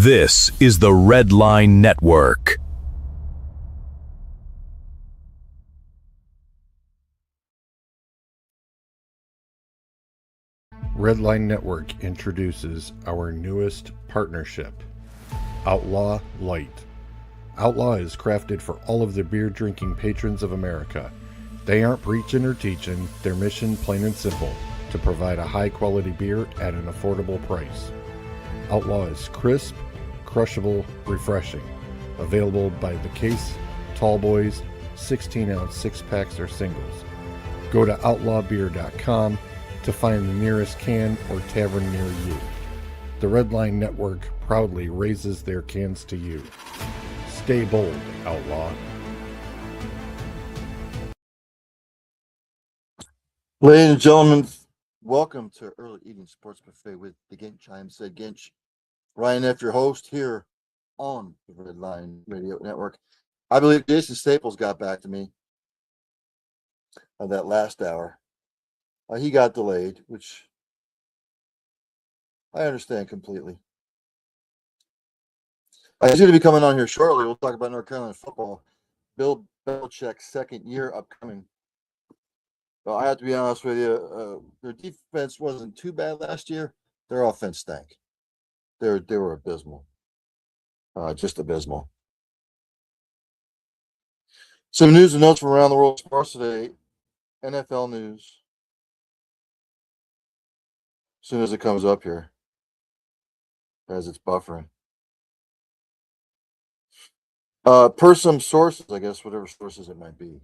This is the Red Line Network. Red Line Network introduces our newest partnership, Outlaw Light. Outlaw is crafted for all of the beer drinking patrons of America. They aren't preaching or teaching, their mission plain and simple, to provide a high quality beer at an affordable price. Outlaw is crisp, crushable, refreshing. Available by the case, tall boys, 16-ounce 6-packs or singles. Go to outlawbeer.com to find the nearest can or tavern near you. The Red Line Network proudly raises their cans to you. Stay bold, Outlaw. Ladies and gentlemen, welcome to Early Evening Sports Buffet with the Ginch. I am said Ginch. Ryan F., your host here on the Red Line Radio Network. I believe Jason Staples got back to me that last hour. He got delayed, which I understand completely. He's going to be coming on here shortly. We'll talk about North Carolina football. Bill Belichick's second year upcoming. Well, I have to be honest with you. Their defense wasn't too bad last year. Their offense stank. They were abysmal. Just abysmal. Some news and notes from around the world of sports today. NFL news. As soon as it comes up here, as it's buffering. Per some sources, I guess, whatever sources it might be.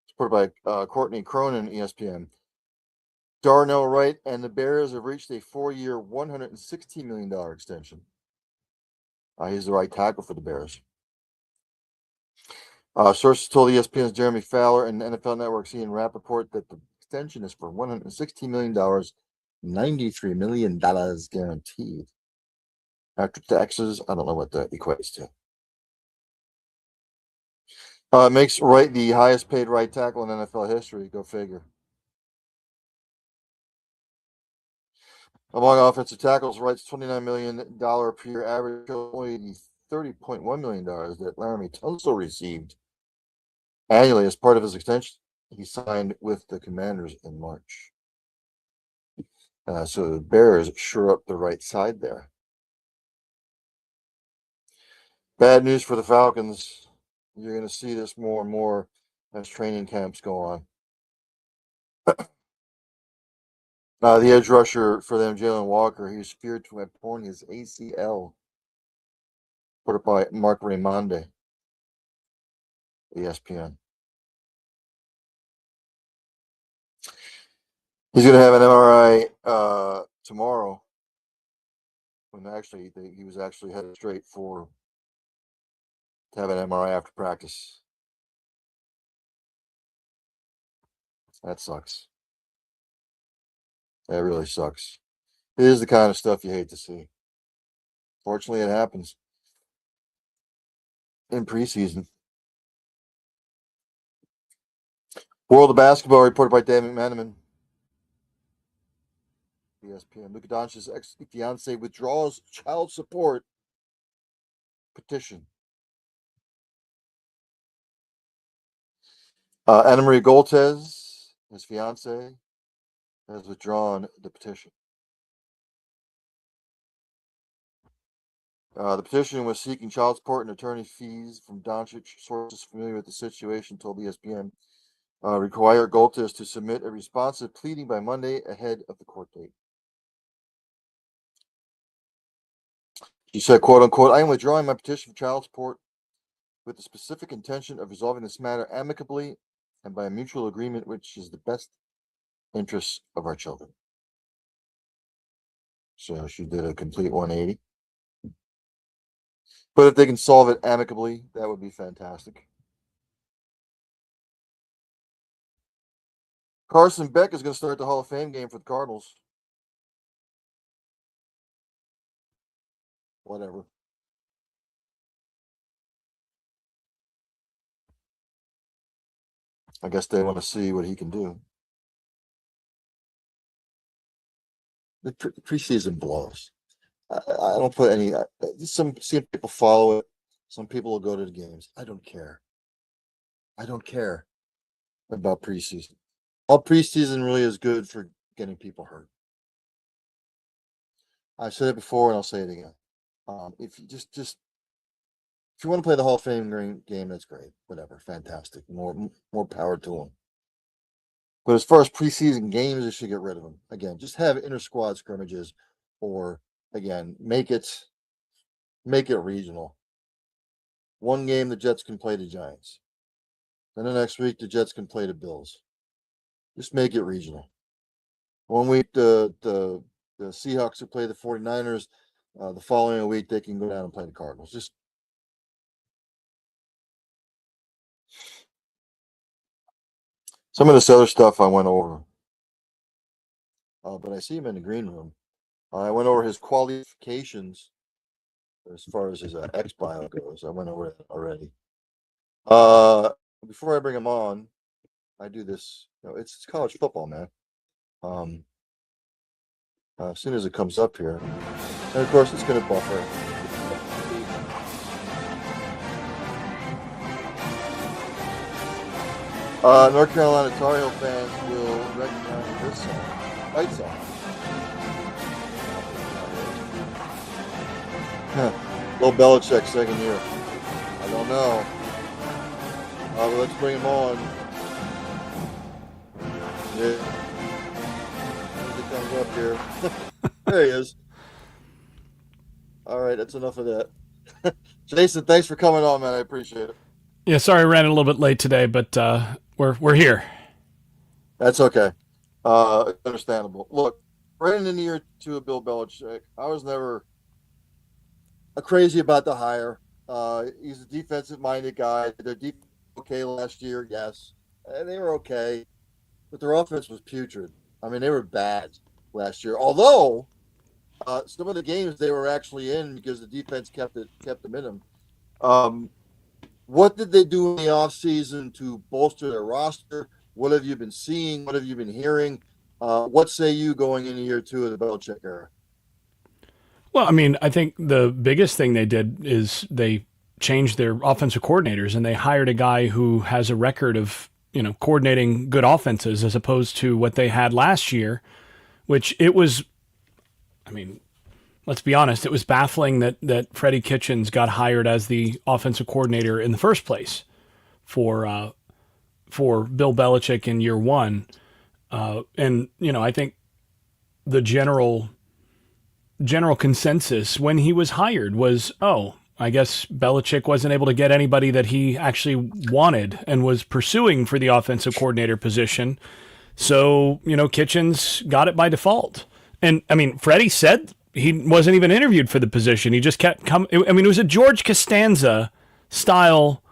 It's put by Courtney Cronin, ESPN. Darnell Wright and the Bears have reached a 4-year, $116 million extension. He's the right tackle for the Bears. Sources told ESPN's Jeremy Fowler and NFL Network's Ian Rappaport that the extension is for $116 million, $93 million guaranteed. After taxes, I don't know what that equates to. Makes Wright the highest paid right tackle in NFL history. Go figure. Among offensive tackles, Wright's $29 million per year average, only the $30.1 million that Laramie Tunsil received annually as part of his extension he signed with the Commanders in March. So the Bears sure up the right side there. Bad news for the Falcons. You're going to see this more and more as training camps go on. The edge rusher for them, Jalen Walker, he was feared to have torn his ACL. Put it by Mark Raimondi, ESPN. He's going to have an MRI tomorrow. When actually he was actually headed straight to have an MRI after practice. That sucks. That really sucks. It is the kind of stuff you hate to see. Fortunately, it happens in preseason. World of Basketball reported by David McManaman. ESPN. Luka Doncic's ex-fiance withdraws child support petition. Ana Maria Goltez, his fiance, has withdrawn the petition. The petition was seeking child support and attorney fees from Doncic. Sources familiar with the situation told ESPN require Goltez to submit a responsive pleading by Monday ahead of the court date. She said, quote unquote, I am withdrawing my petition for child support with the specific intention of resolving this matter amicably and by a mutual agreement which is the best interests of our children. So she did a complete 180. But if they can solve it amicably, that would be fantastic. Carson Beck is going to start the Hall of Fame game for the Cardinals. Whatever. I guess they want to see what he can do. The preseason blows. I don't put any. Some people follow it. Some people will go to the games. I don't care. I don't care about preseason. All preseason really is good for getting people hurt. I've said it before and I'll say it again. If you just if you want to play the Hall of Fame game, that's great. Whatever, fantastic. More power to them. But as far as preseason games, they should get rid of them. Again, just have inter squad scrimmages, or again, make it regional. One game the Jets can play the Giants. Then the next week the Jets can play the Bills. Just make it regional. One week the Seahawks will play the 49ers. The following week they can go down and play the Cardinals. Just some of this other stuff I went over. But I see him in the green room. I went over his qualifications as far as his X bio goes. I went over that already. Before I bring him on, I do this. It's college football, man. As soon as it comes up here, and of course it's going to buffer. North Carolina Tar Heel fans will recognize this song, Fight Song. Bill Belichick, second year. I don't know. But let's bring him on. Yeah. As it comes up here. There he is. All right, that's enough of that. Jason, thanks for coming on, man. I appreciate it. Yeah, sorry I ran a little bit late today, but we're here. That's okay. Understandable. Look, right in the year two of Bill Belichick, I was never crazy about the hire. He's a defensive-minded guy. Their defense was okay last year, yes. They were okay, but their offense was putrid. I mean, they were bad last year. Although some of the games they were actually in because the defense kept them in them. What did they do in the offseason to bolster their roster? What have you been seeing? What have you been hearing? What say you going into year two of the Belichick era? Well, I mean, I think the biggest thing they did is they changed their offensive coordinators and they hired a guy who has a record of, coordinating good offenses as opposed to what they had last year, which it was, I mean, let's be honest, it was baffling that Freddie Kitchens got hired as the offensive coordinator in the first place for Bill Belichick in year one. And, I think the general consensus when he was hired was, I guess Belichick wasn't able to get anybody that he actually wanted and was pursuing for the offensive coordinator position. So, Kitchens got it by default. And, I mean, Freddie said he wasn't even interviewed for the position. He just kept coming. I mean, it was a George Costanza style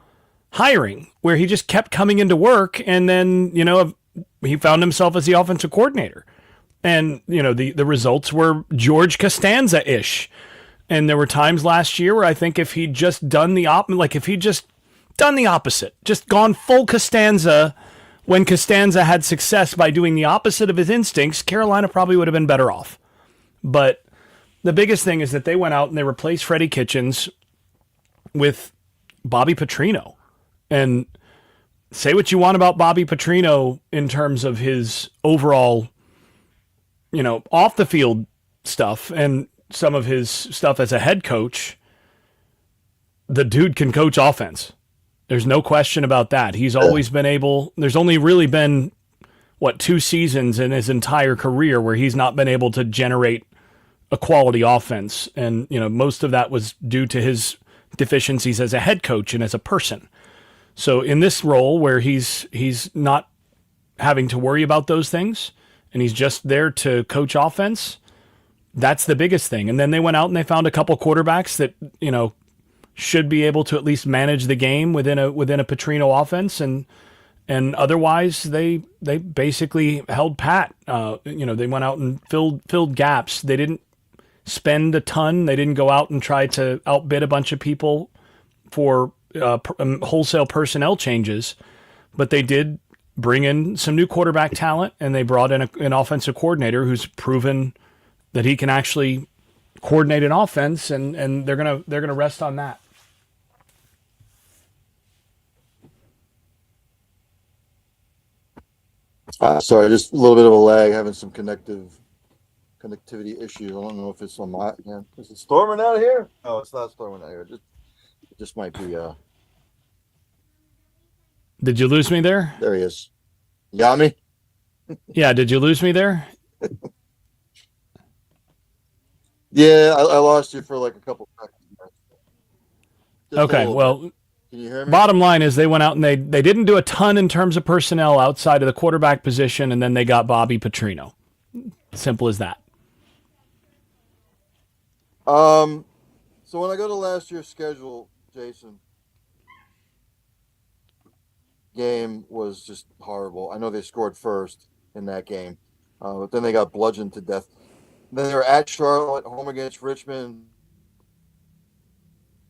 hiring where he just kept coming into work and then, he found himself as the offensive coordinator. And, the results were George Costanza-ish. And there were times last year where I think if he'd just done the opposite, just gone full Costanza when Costanza had success by doing the opposite of his instincts, Carolina probably would have been better off. But the biggest thing is that they went out and they replaced Freddie Kitchens with Bobby Petrino. And say what you want about Bobby Petrino in terms of his overall, off the field stuff and some of his stuff as a head coach. The dude can coach offense. There's no question about that. He's always been able, there's only really been, 2 seasons in his entire career where he's not been able to generate a quality offense. And, most of that was due to his deficiencies as a head coach and as a person. So in this role where he's not having to worry about those things and he's just there to coach offense, that's the biggest thing. And then they went out and they found a couple quarterbacks that, should be able to at least manage the game within a Petrino offense. And otherwise they basically held pat. They went out and filled gaps. They didn't spend a ton. They didn't go out and try to outbid a bunch of people for wholesale personnel changes, but they did bring in some new quarterback talent and they brought in an offensive coordinator who's proven that he can actually coordinated offense, and they're gonna rest on that. Sorry, just a little bit of a lag, having some connectivity issues. I don't know if it's on my end. Is it storming out here? No, it's not storming out here. It just might be. Did you lose me there? There he is. Got me? Yeah, did you lose me there? Yeah, I lost you for like a couple seconds. Just a Okay, little well, bit. Can you hear me? bottom line is they went out and they didn't do a ton in terms of personnel outside of the quarterback position, and then they got Bobby Petrino. Simple as that. So when I go to last year's schedule, Jason, game was just horrible. I know they scored first in that game, but then they got bludgeoned to death. Then they were at Charlotte, home against Richmond.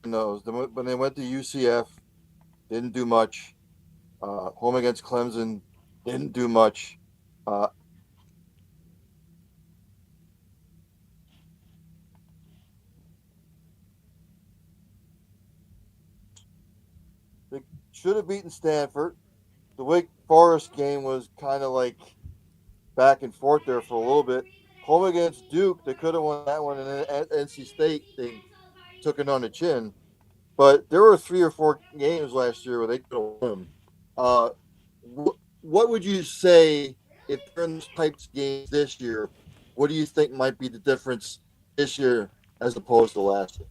When they went to UCF, didn't do much. Home against Clemson, didn't do much. They should have beaten Stanford. The Wake Forest game was kind of like back and forth there for a little bit. Home against Duke, they could have won that one, and then at NC State, they took it on the chin. But there were 3 or 4 games last year where they could have won them. What would you say if they're in those types of games this year? What do you think might be the difference this year as opposed to last year?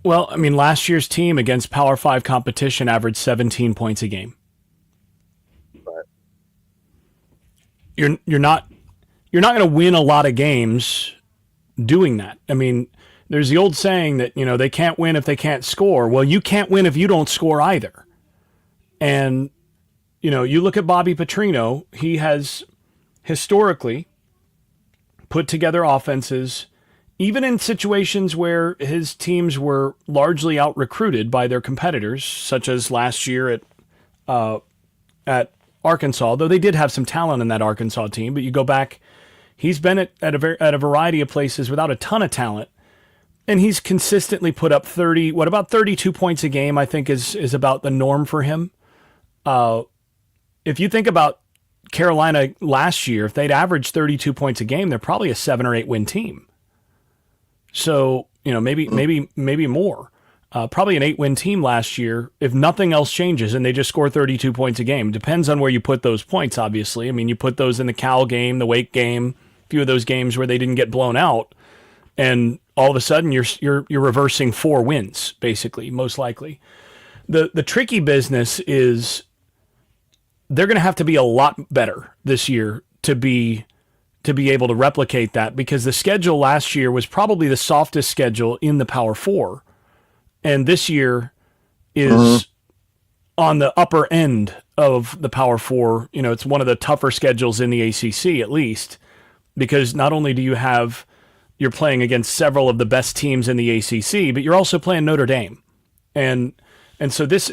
Well, I mean, last year's team against Power 5 competition averaged 17 points a game. Right. You're not going to win a lot of games doing that. I mean, there's the old saying that, they can't win if they can't score. Well, you can't win if you don't score either. And, you look at Bobby Petrino, he has historically put together offenses, even in situations where his teams were largely out-recruited by their competitors, such as last year at Arkansas, though they did have some talent in that Arkansas team. But you go back, he's been at a variety of places without a ton of talent, and he's consistently put up 32 points a game, I think is about the norm for him. If you think about Carolina last year, if they'd averaged 32 points a game, they're probably a 7 or 8 win team. So, maybe more. Probably an 8 win team last year, if nothing else changes and they just score 32 points a game. Depends on where you put those points, obviously. I mean, you put those in the Cal game, the Wake game, a few of those games where they didn't get blown out, and all of a sudden you're reversing 4 wins, basically, most likely. The tricky business is they're going to have to be a lot better this year to be able to replicate that, because the schedule last year was probably the softest schedule in the Power 4. And this year is on the upper end of the Power 4. It's one of the tougher schedules in the ACC, at least, because not only you're playing against several of the best teams in the ACC, but you're also playing Notre Dame. And so this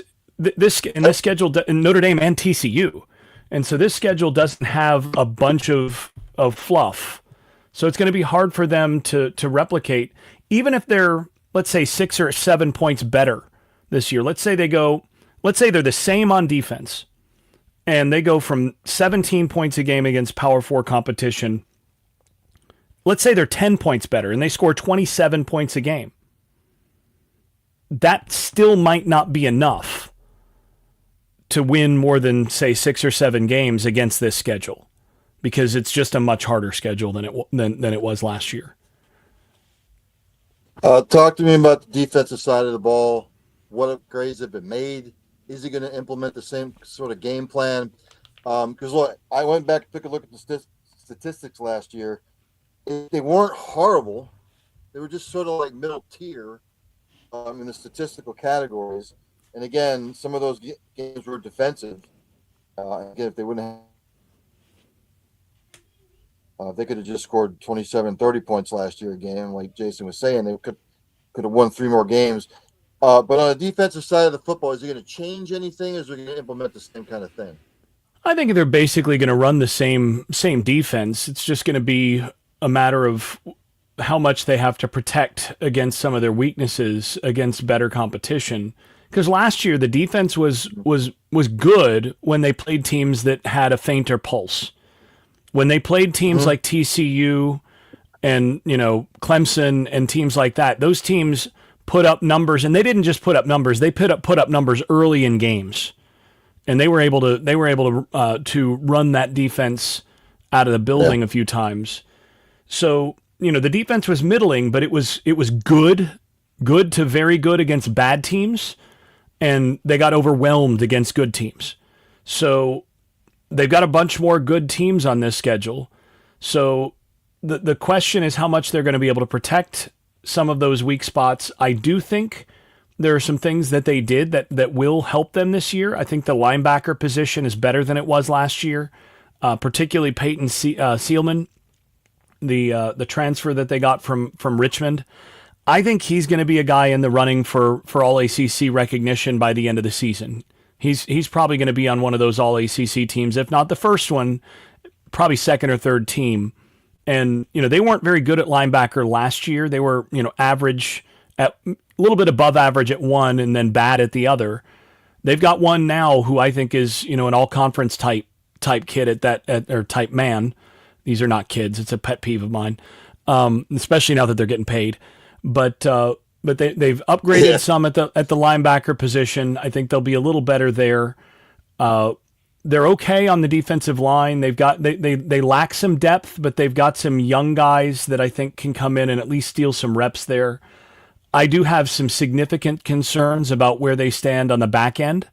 schedule, and Notre Dame and TCU. And so this schedule doesn't have a bunch of fluff. So it's going to be hard for them to replicate, even if they're, let's say, 6 or 7 points better this year. Let's say they're the same on defense, and they go from 17 points a game against Power 4 competition. Let's say they're 10 points better and they score 27 points a game. That still might not be enough to win more than, say, 6 or 7 games against this schedule, because it's just a much harder schedule than it was last year. Talk to me about the defensive side of the ball. What upgrades have been made? Is he going to implement the same sort of game plan? Because look, I went back and took a look at the statistics last year. They weren't horrible. They were just sort of like middle tier in the statistical categories. And again, some of those games were defensive. Again, if they wouldn't have, they could have just scored 27, 30 points last year a game. Like Jason was saying, they could have won 3 more games. But on the defensive side of the football, is he going to change anything, or is he going to implement the same kind of thing? I think they're basically going to run the same defense. It's just going to be a matter of how much they have to protect against some of their weaknesses against better competition. Because last year the defense was good when they played teams that had a fainter pulse. When they played teams like TCU and Clemson and teams like that, those teams put up numbers, and they didn't just put up numbers; they put up numbers early in games, and they were able to run that defense out of the building a few times. So the defense was middling, but it was good to very good against bad teams. And they got overwhelmed against good teams. So they've got a bunch more good teams on this schedule. So the question is how much they're going to be able to protect some of those weak spots. I do think there are some things that they did that will help them this year. I think the linebacker position is better than it was last year, particularly Peyton Seelman, the transfer that they got from Richmond. I think he's going to be a guy in the running for all ACC recognition by the end of the season. He's probably going to be on one of those all ACC teams, if not the first one, probably second or third team. And they weren't very good at linebacker last year. They were average, at a little bit above average at one, and then bad at the other. They've got one now who I think is an all conference type kid or type man. These are not kids. It's a pet peeve of mine, especially now that they're getting paid. But they've upgraded some at the linebacker position. I think they'll be a little better there. They're okay on the defensive line. They lack some depth, but they've got some young guys that I think can come in and at least steal some reps there. I do have some significant concerns about where they stand on the back end.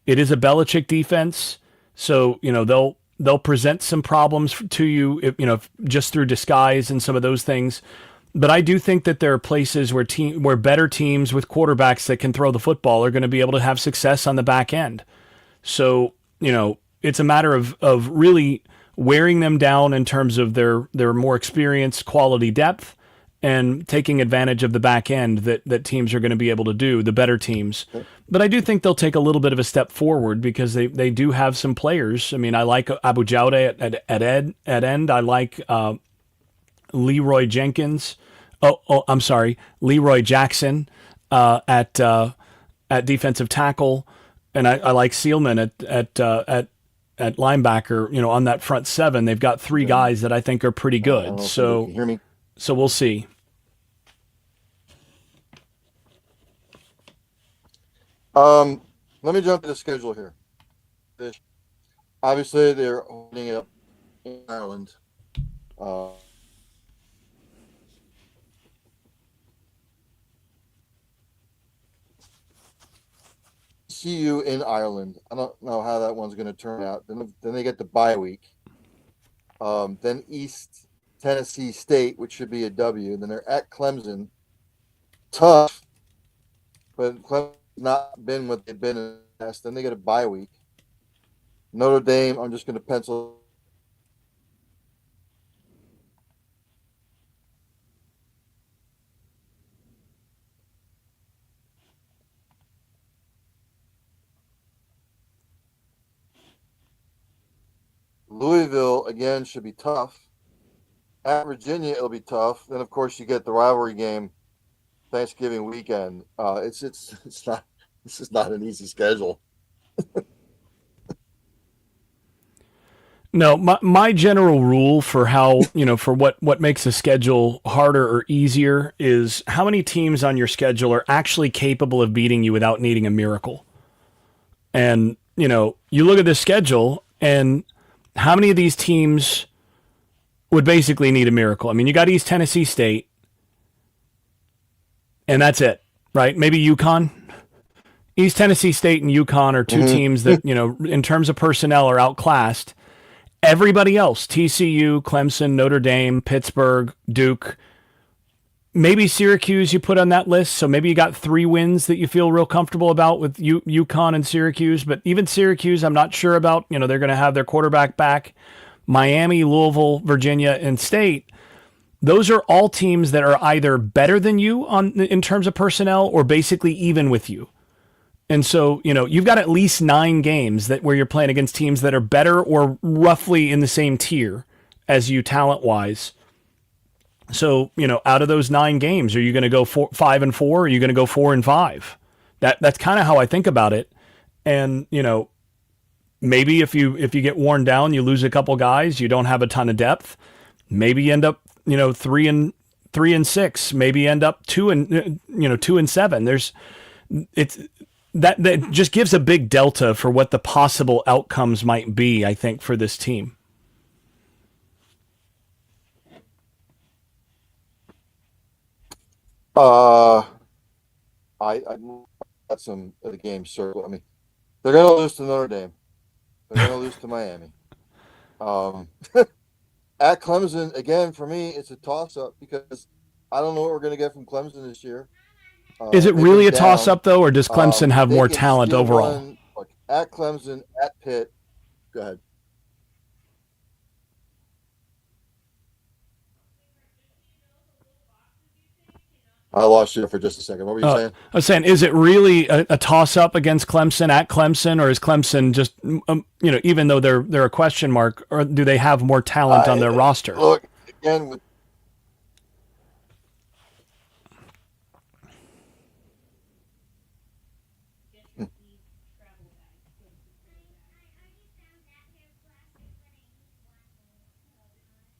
It is a Belichick defense, so they'll present some problems to you, just through disguise and some of those things. But I do think that there are places where better teams with quarterbacks that can throw the football are going to be able to have success on the back end. So, it's a matter of really wearing them down in terms of their more experienced quality depth and taking advantage of the back end that teams are going to be able to do, the better teams. But I do think they'll take a little bit of a step forward because they do have some players. I mean, I like Abu Jaude at end. I like Leroy Jenkins. I'm sorry, Leroy Jackson at defensive tackle, and I like Seelman at linebacker. On that front seven, they've got three guys that I think are pretty good. So you can hear me. So we'll see. Let me jump to the schedule here. Obviously, they're holding it up in Ireland. See you in Ireland. I don't know how that one's going to turn out. Then they get the bye week. Then East Tennessee State, which should be a W. Then they're at Clemson. Tough, but Clemson's not been what they've been in the past. Then they get a bye week. Notre Dame, I'm just going to pencil. Louisville, again, should be tough. At Virginia, it'll be tough. Then, of course, you get the rivalry game Thanksgiving weekend. This is not an easy schedule. No, my general rule for how, for what makes a schedule harder or easier is how many teams on your schedule are actually capable of beating you without needing a miracle. And, you look at this schedule and how many of these teams would basically need a miracle? I mean, you got East Tennessee State, and that's it, right? Maybe UConn. East Tennessee State and UConn are two teams that, in terms of personnel are outclassed. Everybody else, TCU, Clemson, Notre Dame, Pittsburgh, Duke, maybe Syracuse you put on that list. So maybe you got 3 wins that you feel real comfortable about with UConn and Syracuse. But even Syracuse, I'm not sure about. They're going to have their quarterback back. Miami, Louisville, Virginia, and State. Those are all teams that are either better than you in terms of personnel or basically even with you. And so, you've got at least 9 games where you're playing against teams that are better or roughly in the same tier as you talent-wise. So, out of those 9 games, are you going to go 5-4? Or are you going to go 4-5? That's kind of how I think about it. And, maybe if you get worn down, you lose a couple guys, you don't have a ton of depth. Maybe you end up, 3-6. Maybe you end up 2-7. It's that just gives a big delta for what the possible outcomes might be, I think, for this team. I got some of the games circled. I mean, they're going to lose to Notre Dame. They're going to lose to Miami. At Clemson, again, for me, it's a toss-up because I don't know what we're going to get from Clemson this year. Is it really a toss-up, though, or does Clemson have more talent overall? At Clemson, at Pitt. Go ahead. I lost you for just a second. What were you saying? I was saying, is it really a toss-up against Clemson at Clemson, or is Clemson just, even though they're a question mark, or do they have more talent on their roster? Look, again, with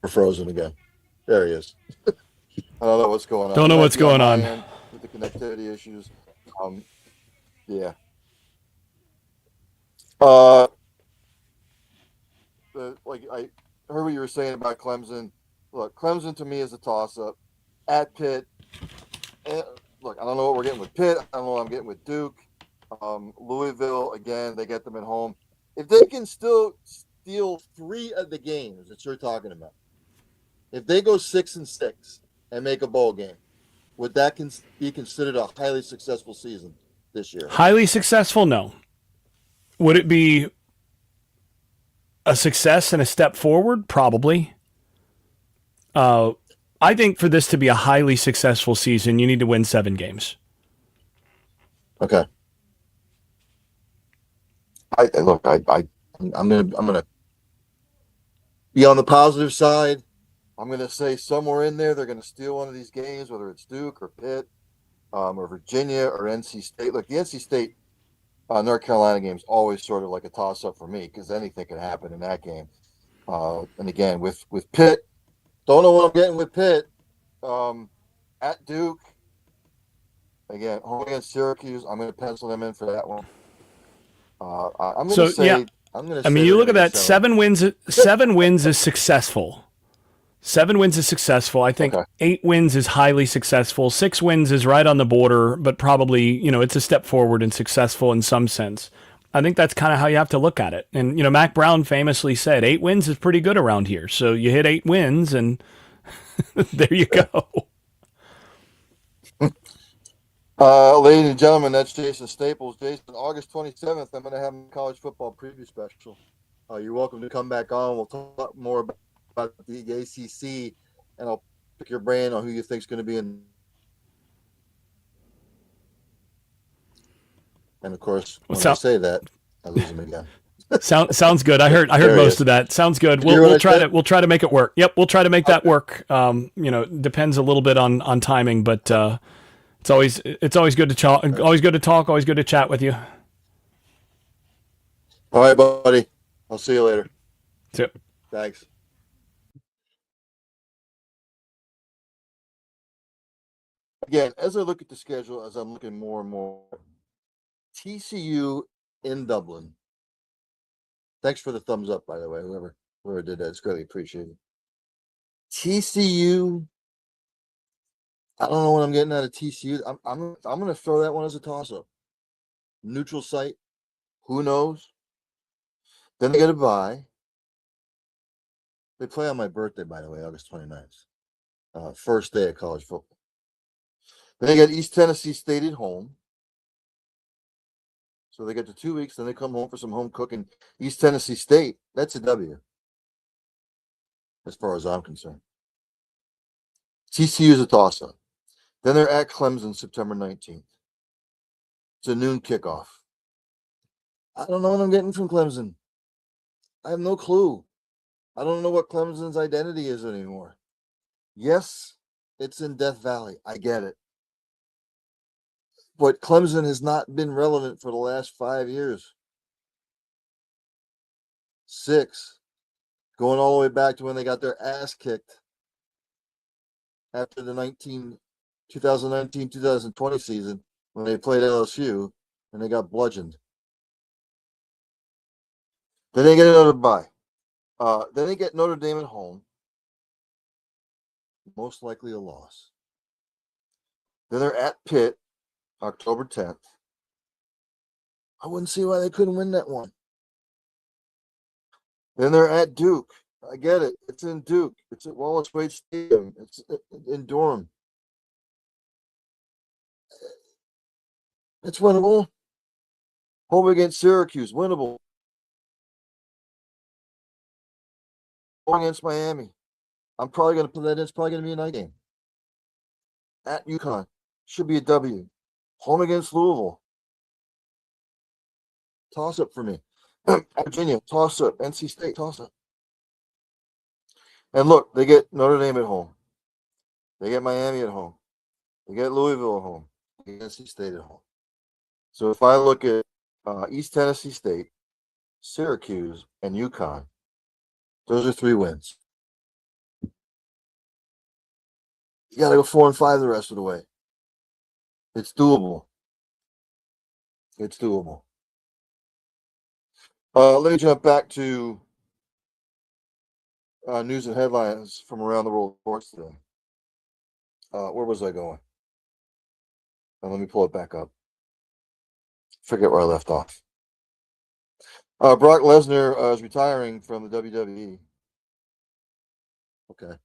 frozen again. There he is. I don't know what's going on. Don't know what's going on with the connectivity issues. Yeah. I heard what you were saying about Clemson. Look, Clemson to me is a toss-up. At Pitt, look, I don't know what we're getting with Pitt. I don't know what I'm getting with Duke. Louisville, again, they get them at home. If they can still steal 3 of the games that you're talking about, if they go 6-6 and make a bowl game, would that be considered a highly successful season this year? Highly successful? No. Would it be a success and a step forward? Probably. I think for this to be a highly successful season, you need to win 7 games. Okay. I'm gonna be on the positive side. I'm gonna say somewhere in there they're gonna steal one of these games, whether it's Duke or Pitt, or Virginia or NC State. Look, the NC State North Carolina game is always sort of like a toss-up for me because anything can happen in that game. And again, with Pitt, don't know what I'm getting with Pitt. At Duke, again, home against Syracuse, I'm going to pencil them in for that one. I'm going to say. Yeah. I mean, you look at that. 7 wins. 7 wins is successful. 7 wins is successful. I think 8 wins is highly successful. 6 wins is right on the border, but probably, it's a step forward and successful in some sense. I think that's kind of how you have to look at it. And, Mac Brown famously said 8 wins is pretty good around here. So you hit 8 wins and there you go. Ladies and gentlemen, that's Jason Staples. Jason, August 27th, I'm going to have a college football preview special. You're welcome to come back on. We'll talk more about the ACC, and I'll pick your brain on who you think is going to be in. And of course, when I say that, I lose him again. Sounds good. I heard most of that. Sounds good. We'll try to make it work. Yep, we'll try to make that work. Depends a little bit on timing, but it's always good to talk. Always good to talk. Always good to chat with you. All right, buddy. I'll see you later. Yep. Thanks. Again, as I look at the schedule, as I'm looking more and more, TCU in Dublin. Thanks for the thumbs up, by the way, whoever did that. It's greatly appreciated. TCU. I don't know what I'm getting out of TCU. I'm going to throw that one as a toss-up. Neutral site. Who knows? Then they get a bye. They play on my birthday, by the way, August 29th. First day of college football. Then they get East Tennessee State at home. So they get to 2 weeks, then they come home for some home cooking. East Tennessee State, that's a W, as far as I'm concerned. TCU is a toss-up. Then they're at Clemson September 19th. It's a noon kickoff. I don't know what I'm getting from Clemson. I have no clue. I don't know what Clemson's identity is anymore. Yes, It's in Death Valley. I get it. But Clemson has not been relevant for the last 5 years. 6. Going all the way back to when they got their ass kicked after the 2019-2020 season when they played LSU and they got bludgeoned. Then they get another bye. Then they get Notre Dame at home. Most likely a loss. Then they're at Pitt, October 10th. I wouldn't see why they couldn't win that one. Then they're at Duke. I get it. It's in Duke. It's at Wallace Wade Stadium. It's in Durham. It's winnable. Home against Syracuse, winnable. Home against Miami. I'm probably going to put that in. It's probably going to be a night game. At UConn, should be a W. Home against Louisville. Toss up for me. Virginia, toss up. NC State, toss up. And look, they get Notre Dame at home. They get Miami at home. They get Louisville at home. They get NC State at home. So if I look at East Tennessee State, Syracuse, and UConn, those are 3 wins. You got to go 4-5 the rest of the way. It's doable. It's doable. Let me jump back to news and headlines from around the world of sports today. Where was I going? Let me pull it back up. Forget where I left off. Brock Lesnar is retiring from the WWE. Okay.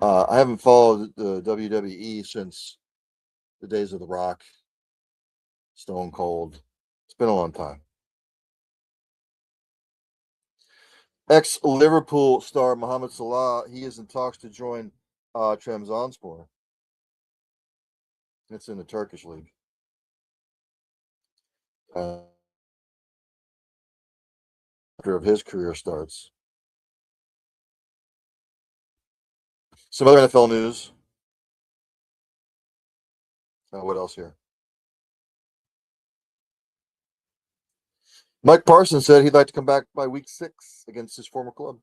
I haven't followed the WWE since the days of The Rock, Stone Cold. It's been a long time. Ex-Liverpool star Mohamed Salah, he is in talks to join Trabzonspor. It's in the Turkish league. After his career starts. Some other NFL news. What else here? Mike Parsons said he'd like to come back by week 6 against his former club.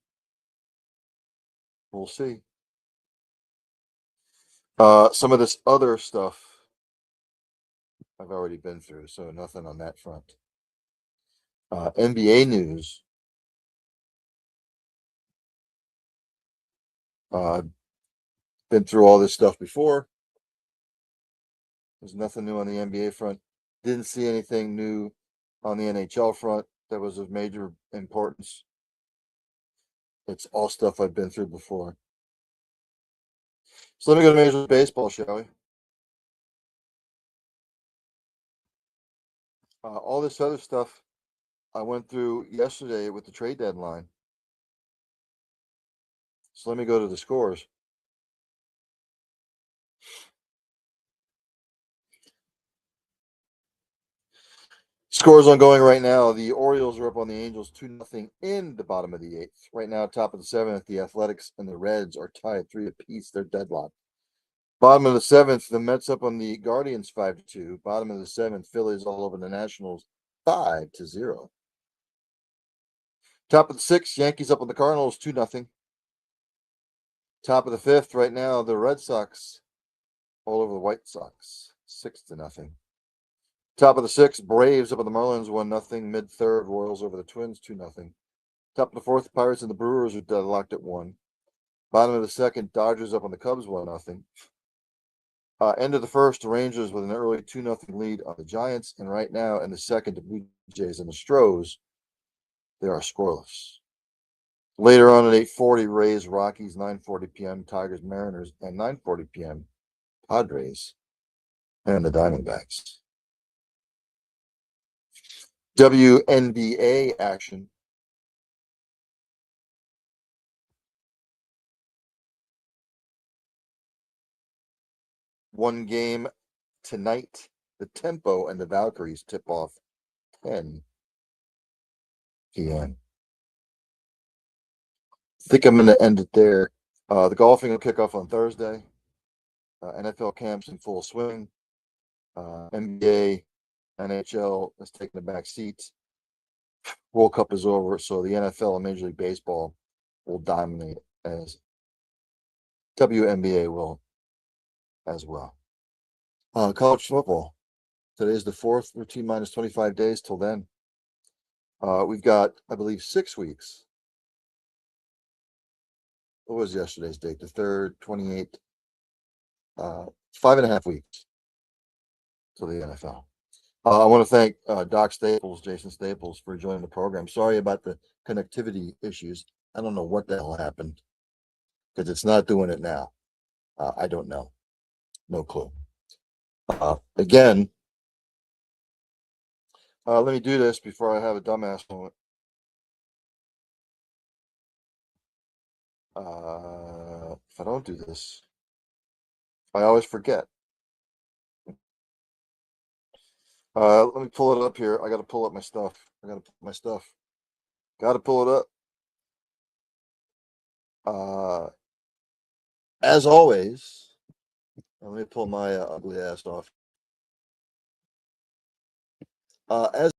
We'll see. Some of this other stuff I've already been through, so nothing on that front. NBA news. Been through all this stuff before. There's nothing new on the NBA front. Didn't see anything new on the NHL front that was of major importance. It's all stuff I've been through before. So let me go to Major League Baseball, shall we? All this other stuff I went through yesterday with the trade deadline. So let me go to the scores. Scores ongoing right now. The Orioles are up on the Angels 2-0 in the bottom of the 8th. Right now, top of the 7th, the Athletics and the Reds are tied 3 apiece. They're deadlocked. Bottom of the 7th, the Mets up on the Guardians 5-2. Bottom of the 7th, Phillies all over the Nationals 5-0. Top of the 6th, Yankees up on the Cardinals 2-0. Top of the 5th, right now, the Red Sox all over the White Sox 6-0. Top of the 6th, Braves up on the Marlins 1-0. Mid-third, Royals over the Twins 2-0. Top of the 4th, Pirates and the Brewers are deadlocked at 1. Bottom of the 2nd, Dodgers up on the Cubs 1-0. End of the 1st, Rangers with an early 2-0 lead on the Giants. And right now, in the 2nd, the Blue Jays and the Stros, they are scoreless. Later on at 8:40, Rays, Rockies, 9:40 p.m., Tigers, Mariners, and 9:40 p.m., Padres and the Diamondbacks. WNBA action. One game tonight. The Tempo and the Valkyries tip off 10 p.m. I think I'm going to end it there. The golfing will kick off on Thursday. NFL camps in full swing. NBA, NHL has taken the back seats. World Cup is over, so the NFL and Major League Baseball will dominate as WNBA will as well. College football. Today's the 4th. We're T-minus 25 days till then. We've got, I believe, 6 weeks. What was yesterday's date? The 3rd, 28th. 5.5 weeks till the NFL. I want to thank Doc Staples, Jason Staples, for joining the program. Sorry about the connectivity issues. I don't know what the hell happened because it's not doing it now. I don't know. No clue. Again, let me do this before I have a dumbass moment. If I don't do this, I always forget. Let me pull it up here. I got to pull up my stuff. Got to pull it up. As always, let me pull my ugly ass off. As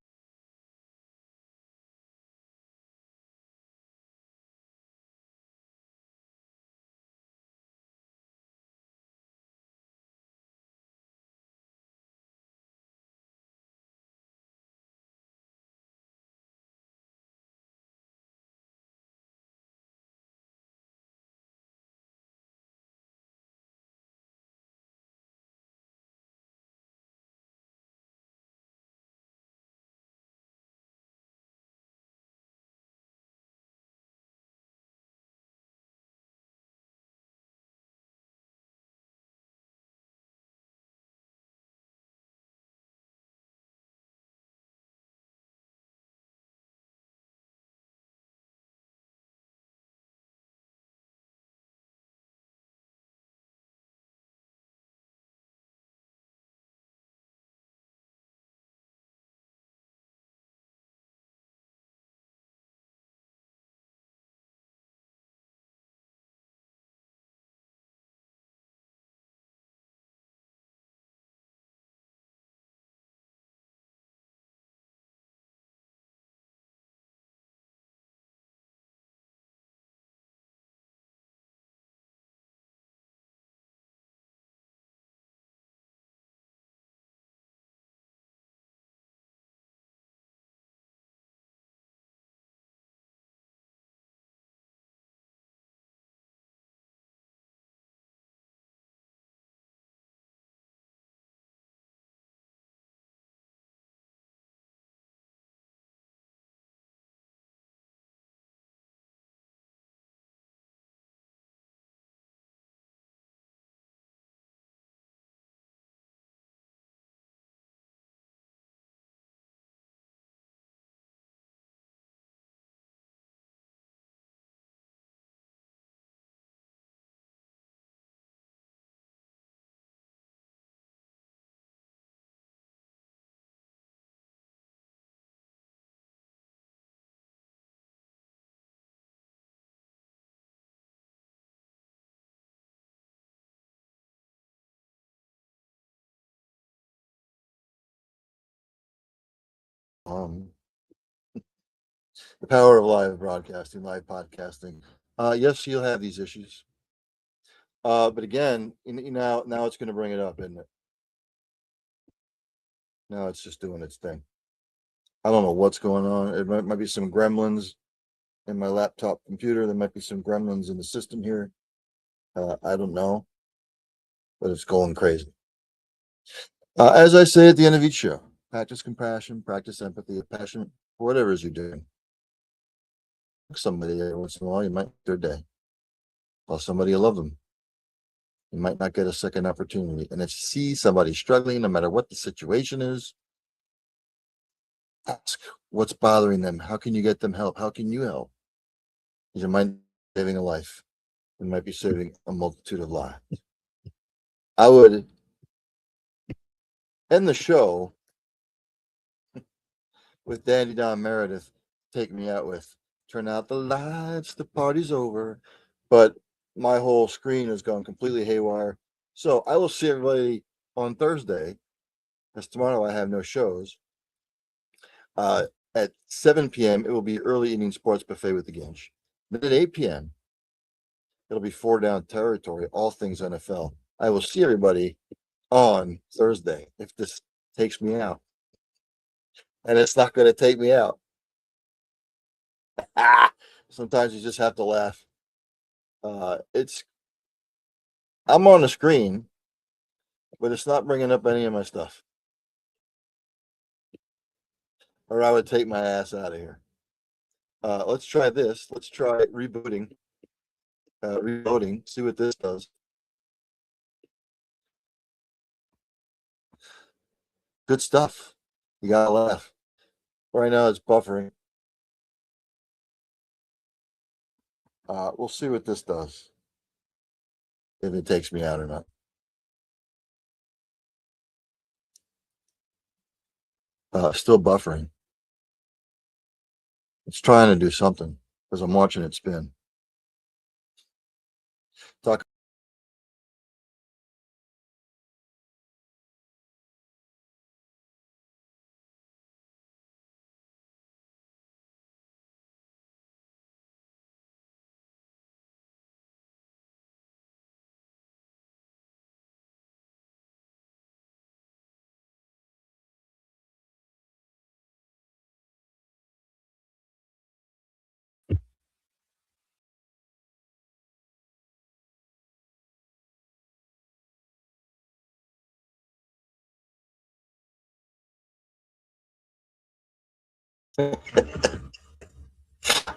the power of live broadcasting, live podcasting. Yes, you'll have these issues. But again, now it's going to bring it up, isn't it? Now it's just doing its thing. I don't know what's going on. It might be some gremlins in my laptop computer. There might be some gremlins in the system here. I don't know, but it's going crazy. As I say at the end of each show, practice compassion, practice empathy, passion for whatever it is you're doing. Somebody every once in a while, you might make their day. Tell somebody you love them. You might not get a second opportunity. And if you see somebody struggling, no matter what the situation is, ask what's bothering them. How can you get them help? How can you help? Because you might be saving a life. You might be saving a multitude of lives. I would end the show with Dandy Don Meredith take me out with turn out the lights, the party's over. But my whole screen has gone completely haywire. So I will see everybody on Thursday, because tomorrow I have no shows. At 7 p.m., it will be early evening sports buffet with the Ginch. Then at 8 p.m., it'll be four down territory, all things NFL. I will see everybody on Thursday if this takes me out. And it's not going to take me out. Sometimes you just have to laugh. I'm on the screen, but it's not bringing up any of my stuff. Or I would take my ass out of here. Let's try this. Let's try rebooting. Reloading. See what this does. Good stuff. You gotta laugh. Right now it's buffering. We'll see what this does. If it takes me out or not. Still buffering. It's trying to do something because I'm watching it spin. Talk.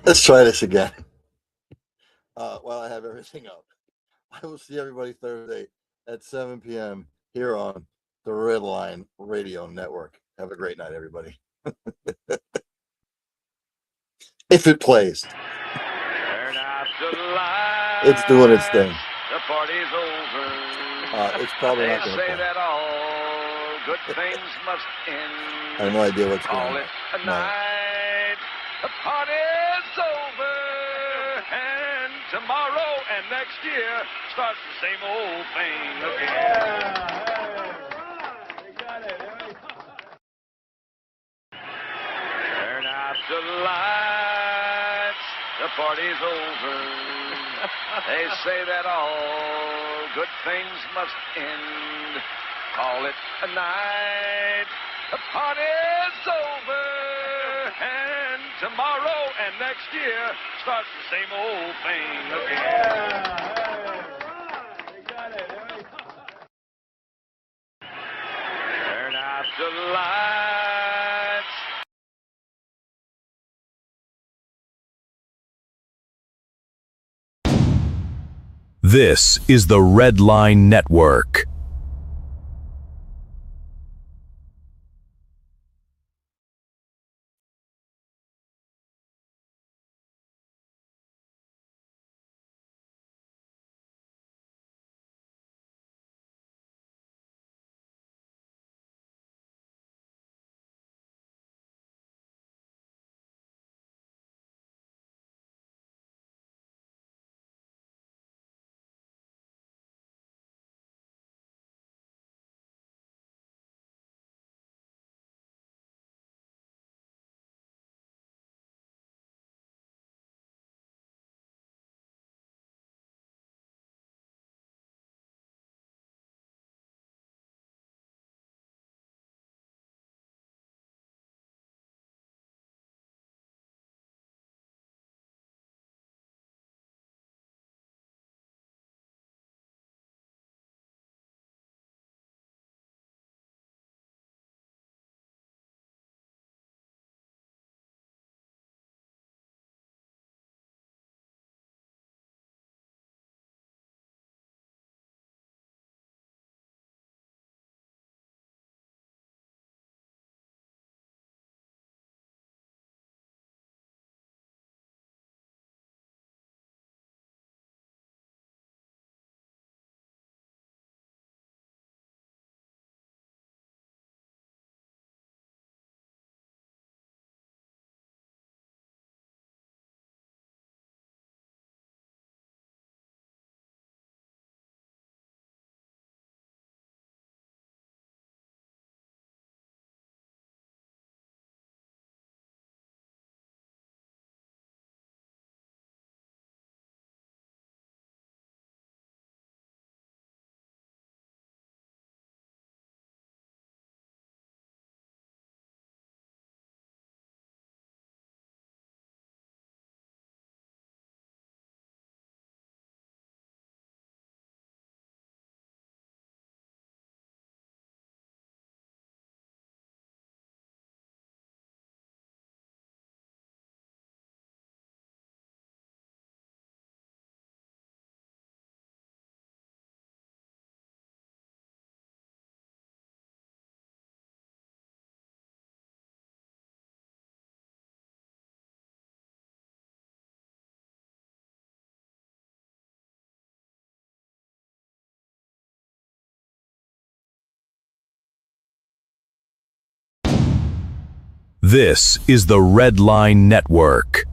Let's try this again. While I have everything up. I will see everybody Thursday at 7 p.m. here on the Red Line Radio Network. Have a great night, everybody. If it plays. It's doing its thing. The party's over. It's probably not going to say play. that all good things must end. I have no idea what's going Call on. it a night. The party's over. And tomorrow and next year starts the same old thing again. Turn out the lights. The party's over. They say that all good things must end. Call it a night. The party's over. And tomorrow and next year starts the same old thing again. Turn out the lights. This is the Red Line Network. This is the Red Line Network.